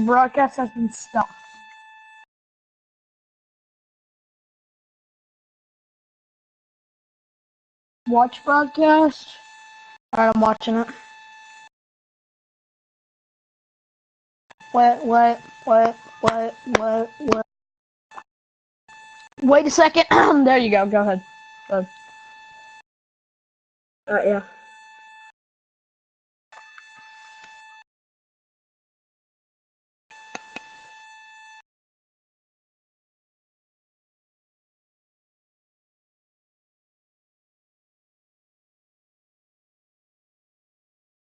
broadcast has been stopped. Watch broadcast. Alright, I'm watching it. Wait. Wait a second. There you go. Go ahead. Go ahead. Yeah.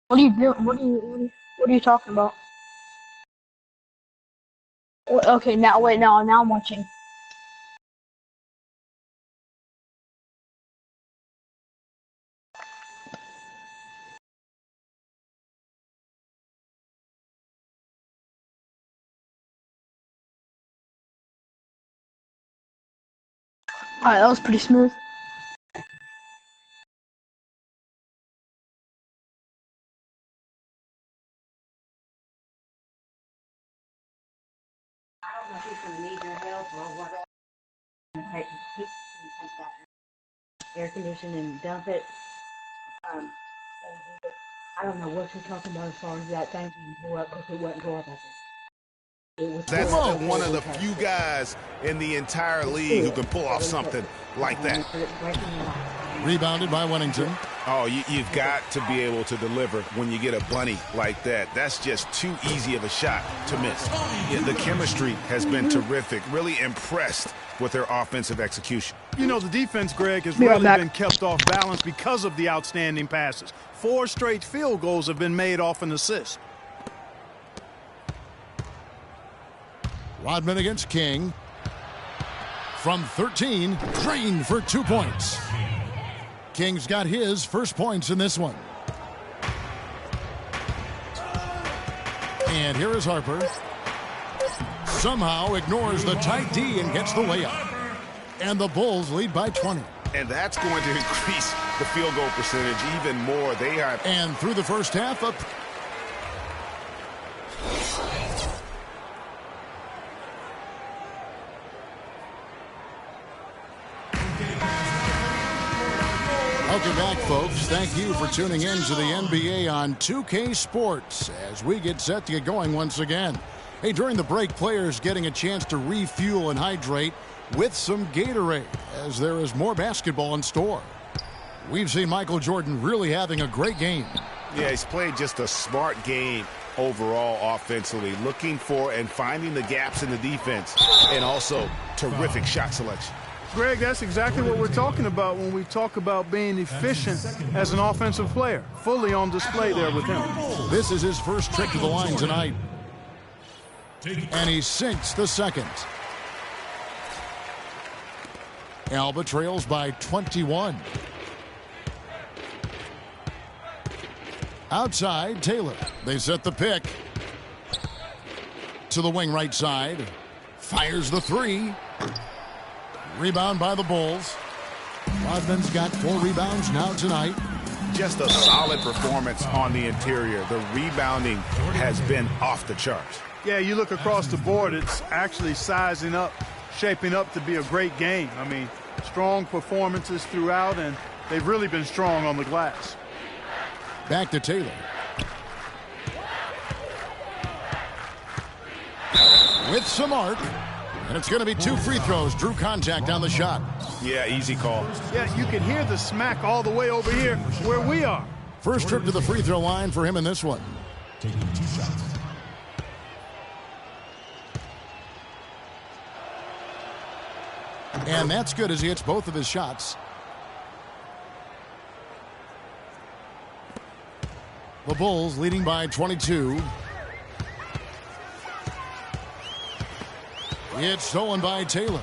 What are you doing? What are you talking about? Okay, now wait. Now I'm watching. Alright, that was pretty smooth. I don't know if he's going to need your help or whatever. Take that air conditioner and dump it. I don't know what you're talking about as far as that thing being tore up, because it wasn't tore up, I think. That's one of the few guys in the entire league who can pull off something like that. Rebounded by Wennington. Oh, you've got to be able to deliver when you get a bunny like that. That's just too easy of a shot to miss. Yeah, the chemistry has been terrific. Really impressed with their offensive execution. You know, the defense, Greg, has really been kept off balance because of the outstanding passes. 4 straight field goals have been made off an assist. Rodman against King. From 13, drained for 2 points. King's got his first points in this one. And here is Harper. Somehow ignores the tight D and gets the layup. And the Bulls lead by 20. And that's going to increase the field goal percentage even more. They are. And through the first half, up. Welcome back, folks. Thank you for tuning in to the NBA on 2K Sports as we get set to get going once again. Hey, during the break, players getting a chance to refuel and hydrate with some Gatorade as there is more basketball in store. We've seen Michael Jordan really having a great game. Yeah, he's played just a smart game overall offensively, looking for and finding the gaps in the defense, and also terrific shot selection. Greg, that's exactly what we're talking about when we talk about being efficient as an offensive player. Fully on display there with him. This is his first trip to the line tonight. And he sinks the second. Alba trails by 21. Outside, Taylor. They set the pick. To the wing right side. Fires the three. Rebound by the Bulls. Rodman's got 4 rebounds now tonight. Just a solid performance on the interior. The rebounding has been off the charts. Yeah, you look across the board, it's actually sizing up, shaping up to be a great game. I mean, strong performances throughout, and they've really been strong on the glass. Back to Taylor. With some arc. And it's going to be 2 free throws. Drew contact on the shot. Yeah, easy call. Yeah, you can hear the smack all the way over here where we are. First trip to the free throw line for him in this one. Taking 2 shots. And that's good as he hits both of his shots. The Bulls leading by 22. It's stolen by Taylor.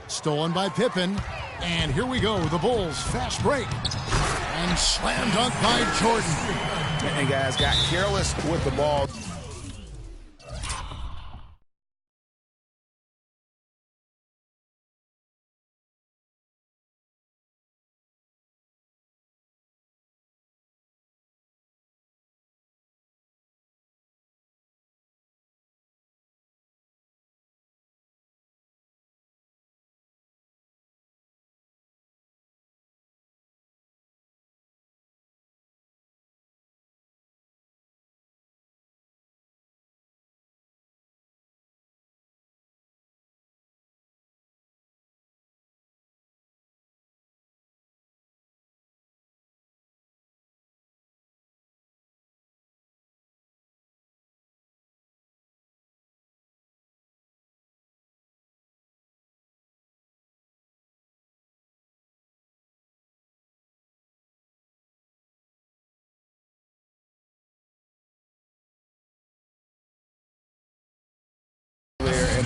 Stolen by Pippen. And here we go. The Bulls fast break. And slam dunk by Jordan. And guys got careless with the ball.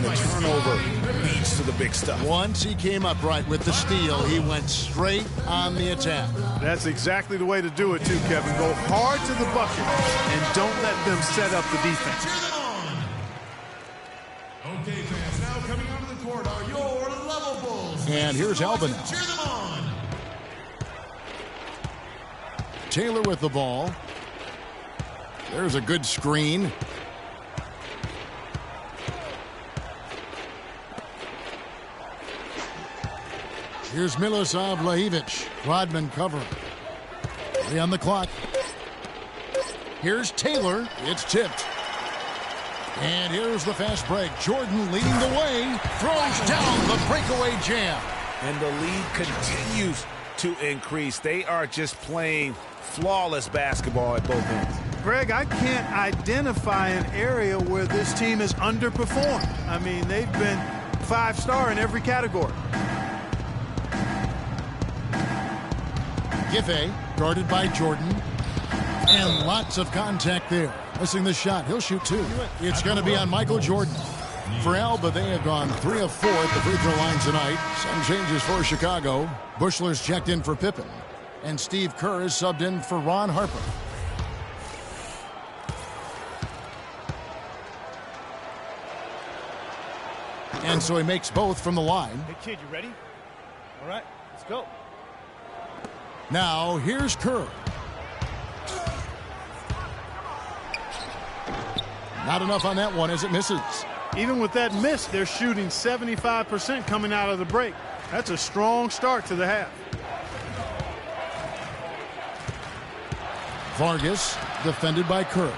and the turnover leads to the big stuff. Once he came up right with the steal, he went straight on the attack. That's exactly the way to do it, too, Kevin. Go hard to the bucket and don't let them set up the defense. Okay, fans, now coming onto the court are your level bulls. And here's Alba now. Cheer them on. Taylor with the ball. There's a good screen. Here's Milosav Lajevic. Rodman covering. 3 on the clock. Here's Taylor. It's tipped. And here's the fast break. Jordan leading the way. Throws down the breakaway jam. And the lead continues to increase. They are just playing flawless basketball at both ends. Greg, I can't identify an area where this team has underperformed. I mean, they've been 5-star in every category. Giffey guarded by Jordan. And lots of contact there. Missing the shot. He'll shoot 2. It's going to be on Michael Jordan. For Alba, they have gone 3 of 4 at the free throw line tonight. Some changes for Chicago. Bushler's checked in for Pippen. And Steve Kerr is subbed in for Ron Harper. And so he makes both from the line. Hey, kid, you ready? All right, let's go. Now, here's Kerr. Not enough on that one as it misses. Even with that miss, they're shooting 75% coming out of the break. That's a strong start to the half. Vargas, defended by Kerr.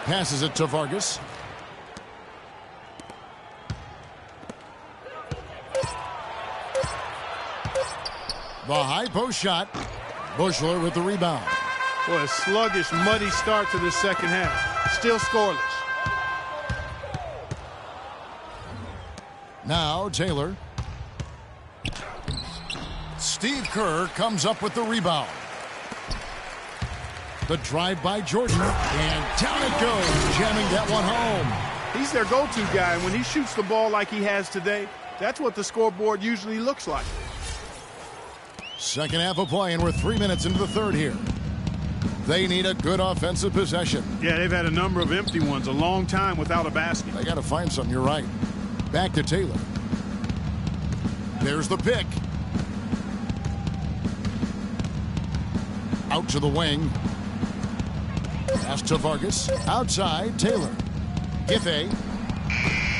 Passes it to Vargas. The high post shot. Bushler with the rebound. Boy, a sluggish, muddy start to the second half. Still scoreless. Now Taylor. Steve Kerr comes up with the rebound. The drive by Jordan, and down it goes, jamming that one home. He's their go-to guy, and when he shoots the ball like he has today, that's what the scoreboard usually looks like. Second half of play, and we're 3 minutes into the third here. They need a good offensive possession. Yeah, they've had a number of empty ones, a long time without a basket. They got to find something, you're right. Back to Taylor. There's the pick. Out to the wing. Pass to Vargas. Outside, Taylor. Giffey.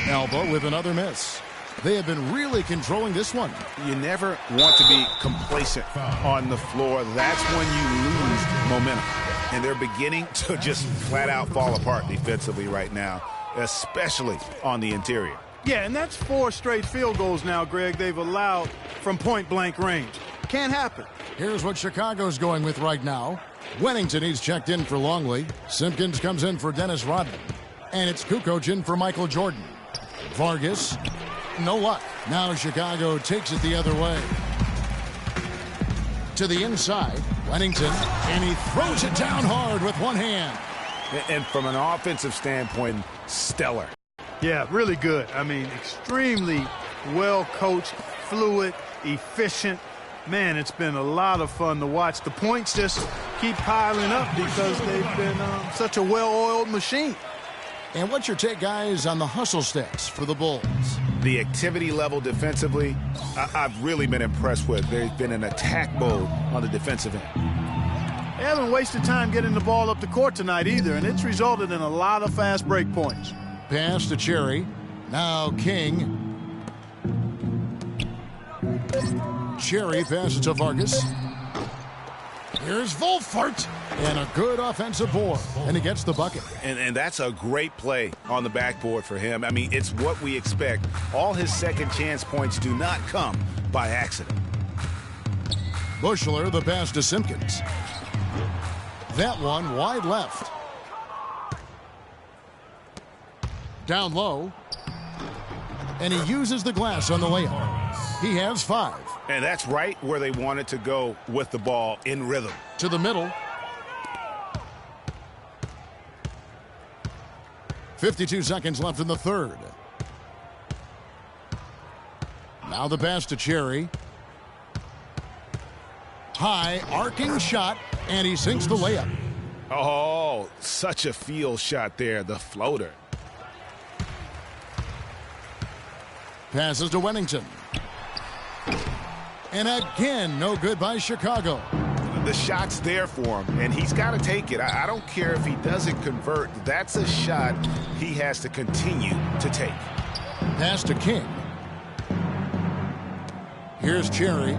Alba with another miss. They have been really controlling this one. You never want to be complacent on the floor. That's when you lose momentum. And they're beginning to just flat out fall apart defensively right now, especially on the interior. Yeah, and that's 4 straight field goals now, Greg, they've allowed from point-blank range. Can't happen. Here's what Chicago's going with right now. Wennington, he's checked in for Longley. Simpkins comes in for Dennis Rodman. And it's Kukoc in for Michael Jordan. Vargas, no luck. Now Chicago takes it the other way. To the inside, Wennington, and he throws it down hard with one hand. And from an offensive standpoint, stellar. Yeah, really good. I mean, extremely well-coached, fluid, efficient. Man, it's been a lot of fun to watch. The points just keep piling up because they've been such a well-oiled machine. And what's your take, guys, on the hustle stats for the Bulls? The activity level defensively, I've really been impressed with. There's been an attack mode on the defensive end. They haven't wasted time getting the ball up the court tonight either, and it's resulted in a lot of fast break points. Pass to Cherry. Now King. Cherry passes to Vargas. Here's Volfart. And a good offensive board. And he gets the bucket. And that's a great play on the backboard for him. I mean, it's what we expect. All his second chance points do not come by accident. Bushler, the pass to Simpkins. That one wide left. Down low. And he uses the glass on the layup. He has 5. And that's right where they wanted to go with the ball, in rhythm. To the middle. 52 seconds left in the third. Now the pass to Cherry. High, arcing shot, and he sinks the layup. Oh, such a field shot there, the floater. Passes to Wennington. And again, no good by Chicago. The shot's there for him, and he's got to take it. I don't care if he doesn't convert. That's a shot he has to continue to take. Pass to King. Here's Cherry.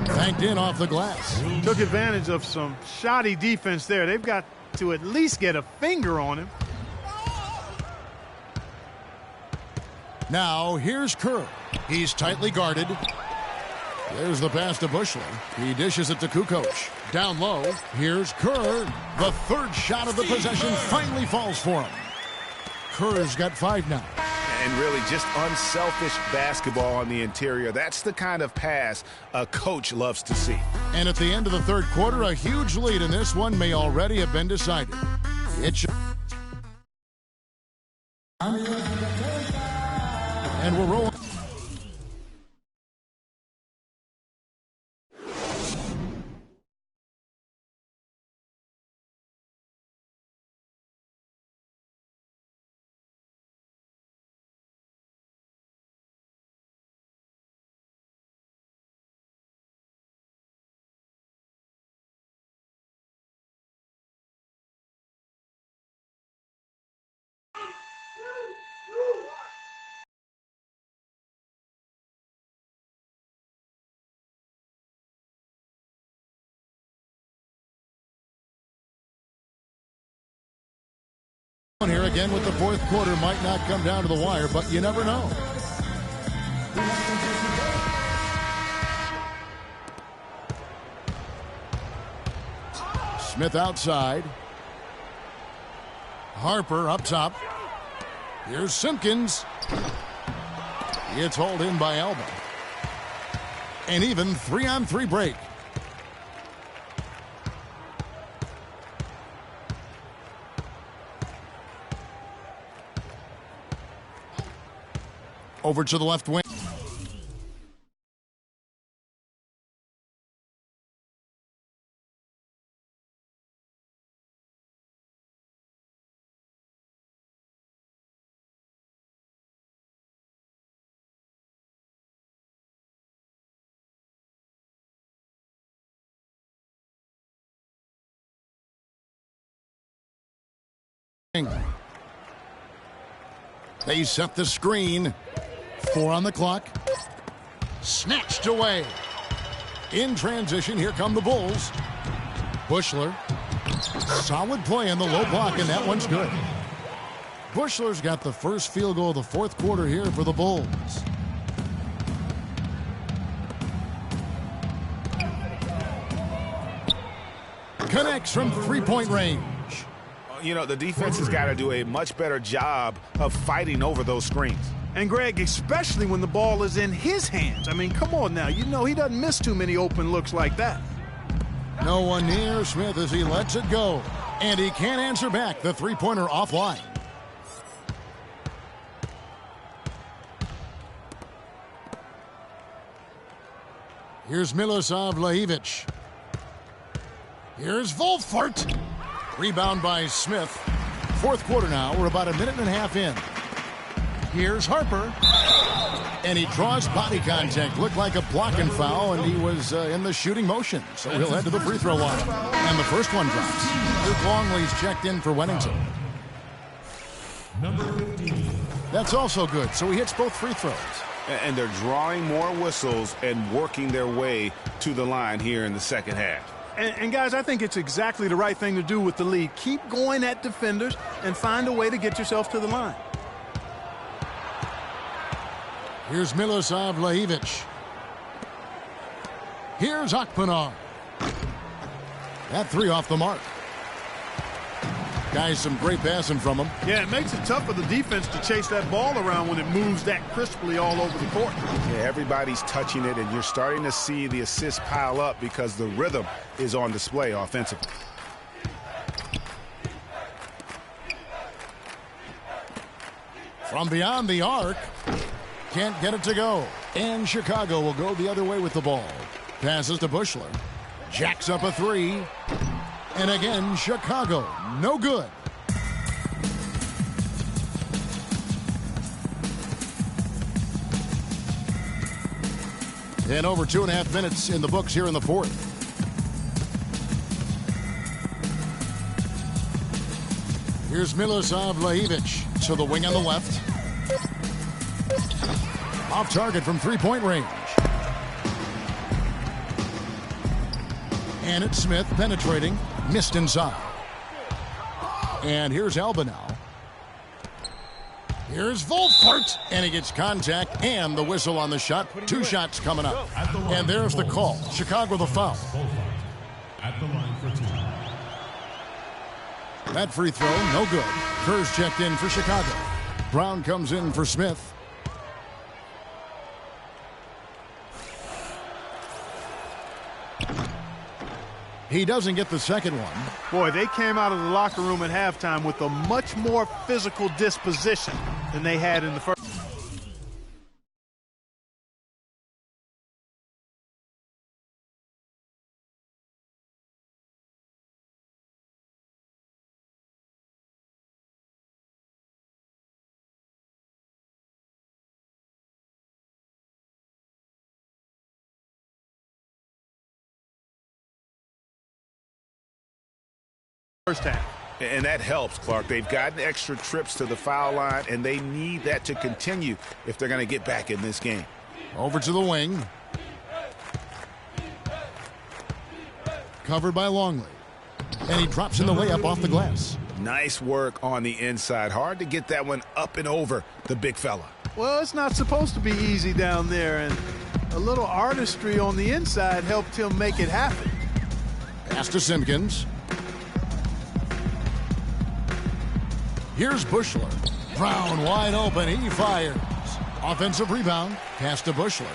Banked in off the glass. Took advantage of some shoddy defense there. They've got to at least get a finger on him. Now here's Kerr. He's tightly guarded. There's the pass to Bushley. He dishes it to Kukoc. Down low, here's Kerr. The third shot of the possession finally falls for him. Kerr's got 5 now. And really just unselfish basketball on the interior. That's the kind of pass a coach loves to see. And at the end of the third quarter, a huge lead in this one may already have been decided. And we're rolling. Here again with the fourth quarter. Might not come down to the wire, but you never know. Smith outside. Harper up top. Here's Simpkins. It's hauled in by Alba. An even 3-on-3 break. Over to the left wing. They set the screen. 4 on the clock. Snatched away. In transition, here come the Bulls. Bushler. Solid play in the low block, and that one's good. Bushler's got the first field goal of the fourth quarter here for the Bulls. Connects from three-point range. You know, the defense has got to do a much better job of fighting over those screens. And, Greg, especially when the ball is in his hands. I mean, come on now. You know he doesn't miss too many open looks like that. No one near Smith as he lets it go. And he can't answer back. The three-pointer offline. Here's Milosław Lejewicz. Here's Wolfert. Rebound by Smith. Fourth quarter now. We're about a minute and a half in. Here's Harper. And he draws body contact. Looked like a blocking foul, and he was in the shooting motion. So he'll head to the free throw line. And the first one drops. Luke Longley's checked in for Wennington. Number 15. That's also good. So he hits both free throws. And they're drawing more whistles and working their way to the line here in the second half. And guys, I think it's exactly the right thing to do with the lead. Keep going at defenders and find a way to get yourself to the line. Here's Milosław Lejewicz. Here's Akpinar. That three off the mark. Guys, some great passing from him. Yeah, it makes it tough for the defense to chase that ball around when it moves that crisply all over the court. Yeah, everybody's touching it, and you're starting to see the assists pile up because the rhythm is on display offensively. From beyond the arc, Can't get it to go. And Chicago will go the other way with the ball. Passes to Bushler. Jacks up a three. And again, Chicago. No good. And over 2.5 minutes in the books here in the fourth. Here's Miloslav Lajevic to the wing on the left. Off target from three-point range. And it's Smith penetrating. Missed inside. And here's Alba now. Here's Volkart. And he gets contact and the whistle on the shot. 2 shots coming up. And there's the call. Chicago the foul. At the line for 2. That free throw, no good. Kerr's checked in for Chicago. Brown comes in for Smith. He doesn't get the second one. Boy, they came out of the locker room at halftime with a much more physical disposition than they had in the first. First half. And that helps, Clark. They've gotten extra trips to the foul line, and they need that to continue if they're going to get back in this game. Over to the wing. Covered by Longley. And he drops in the layup off the glass. Nice work on the inside. Hard to get that one up and over the big fella. Well, it's not supposed to be easy down there, and a little artistry on the inside helped him make it happen. Pass to Simpkins. Here's Bushler. Brown wide open. He fires. Offensive rebound. Pass to Bushler.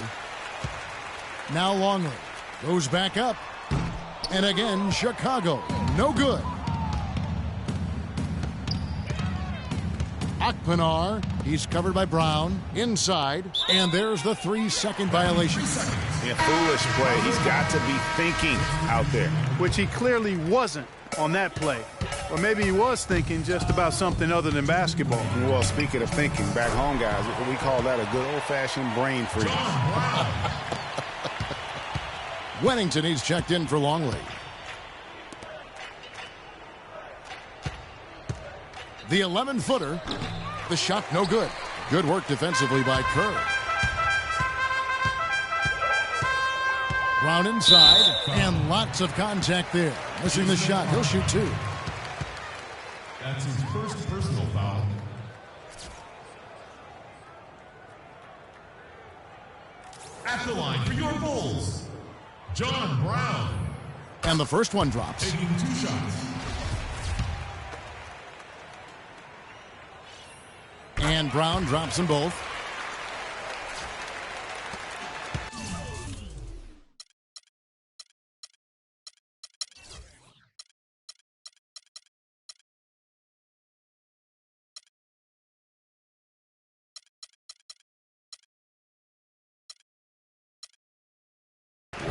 Now Longley. Goes back up. And again, Chicago. No good. Akpinar. He's covered by Brown. Inside. And there's the 3-second violation. Yeah, foolish play. He's got to be thinking out there. Which he clearly wasn't on that play. Or maybe he was thinking just about something other than basketball. Well, speaking of thinking, back home, guys, we call that a good old-fashioned brain freeze. Wennington, he's checked in for Longley. The 11-footer. The shot no good. Good work defensively by Kerr. Brown inside, and lots of contact there. Missing the shot. He'll shoot 2. That's his first personal foul. At the line for your Bulls, John Brown. And the first one drops. Taking 2 shots. And Brown drops them both.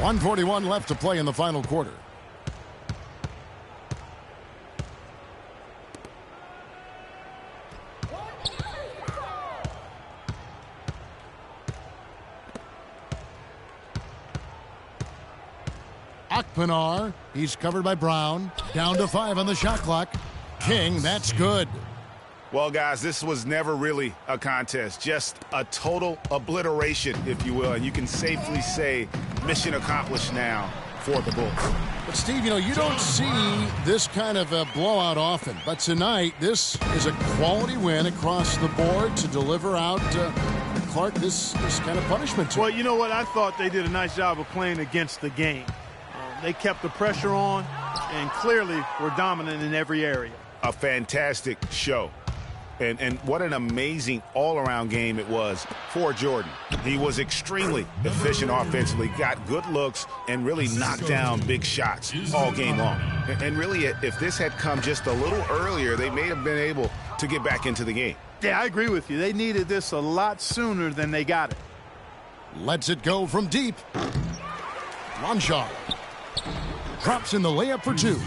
.141 left to play in the final quarter. Akpinar, he's covered by Brown. Down to 5 on the shot clock. King, that's good. Well, guys, this was never really a contest, just a total obliteration, if you will. And you can safely say mission accomplished now for the Bulls. But, Steve, you know, you don't see this kind of a blowout often. But tonight, this is a quality win across the board to deliver out, Clark, this kind of punishment to Well, you know what? I thought they did a nice job of playing against the game. They kept the pressure on and clearly were dominant in every area. A fantastic show. And what an amazing all-around game it was for Jordan. He was extremely efficient offensively, got good looks, and really knocked down big shots all game long. And really, if this had come just a little earlier, they may have been able to get back into the game. Yeah, I agree with you. They needed this a lot sooner than they got it. Lets it go from deep. Longshot drops in the layup for two.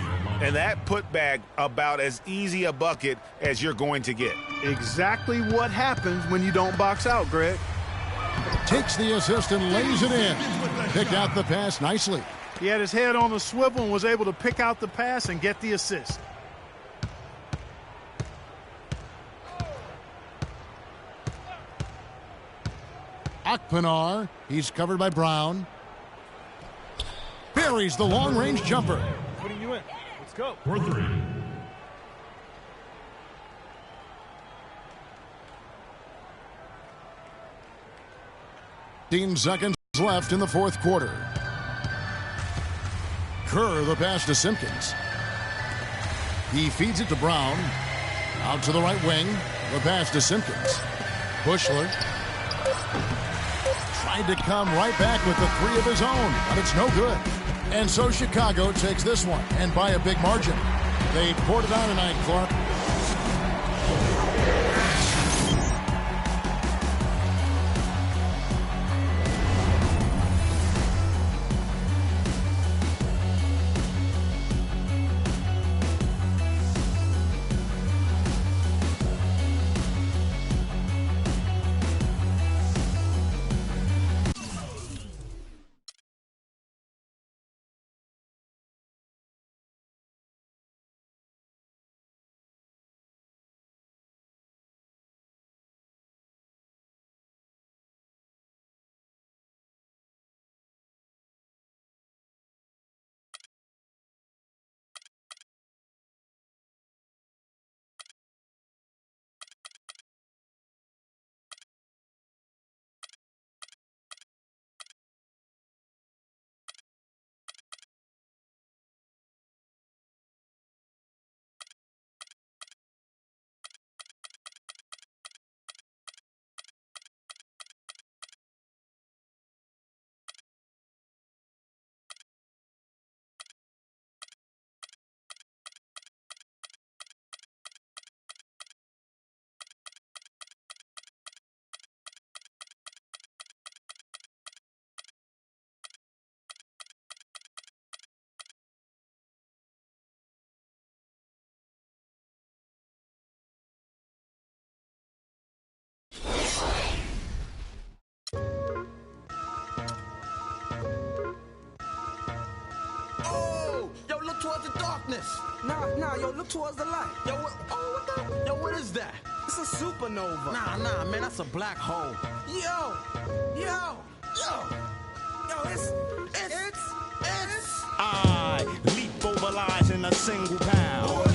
And that putback about as easy a bucket as you're going to get. Exactly what happens when you don't box out, Greg. Takes the assist and lays it in. Picked out the pass nicely. He had his head on a swivel and was able to pick out the pass and get the assist. Akpinar, he's covered by Brown. Buries the long-range jumper. Putting you in. Let's go. For three. Seconds left in the fourth quarter. Kerr, the pass to Simpkins. He feeds it to Brown. Out to the right wing. The pass to Simpkins. Bushler tried to come right back with the three of his own, but it's no good. And so Chicago takes this one, and by a big margin. They poured it on tonight, Clark. Yo, look towards the darkness. Nah, yo, look towards the light. Yo, what the? Yo, what is that? It's a supernova. Nah, man, that's a black hole. Yo, it's. I leap over lies in a single pound.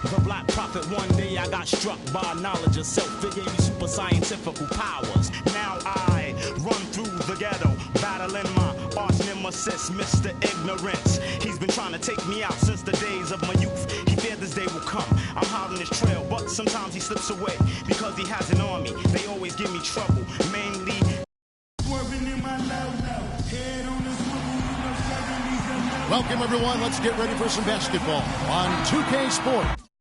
The Black Prophet, one day I got struck by knowledge of self. It gave me super scientific powers. Now I run through the ghetto, battling my arch nemesis, Mr. Ignorance. He's been trying to take me out since the days of my youth. He feared this day will come. I'm hot on his trail, but sometimes he slips away because he has an army. They always give me trouble, mainly. Welcome, everyone. Let's get ready for some basketball on 2K Sports.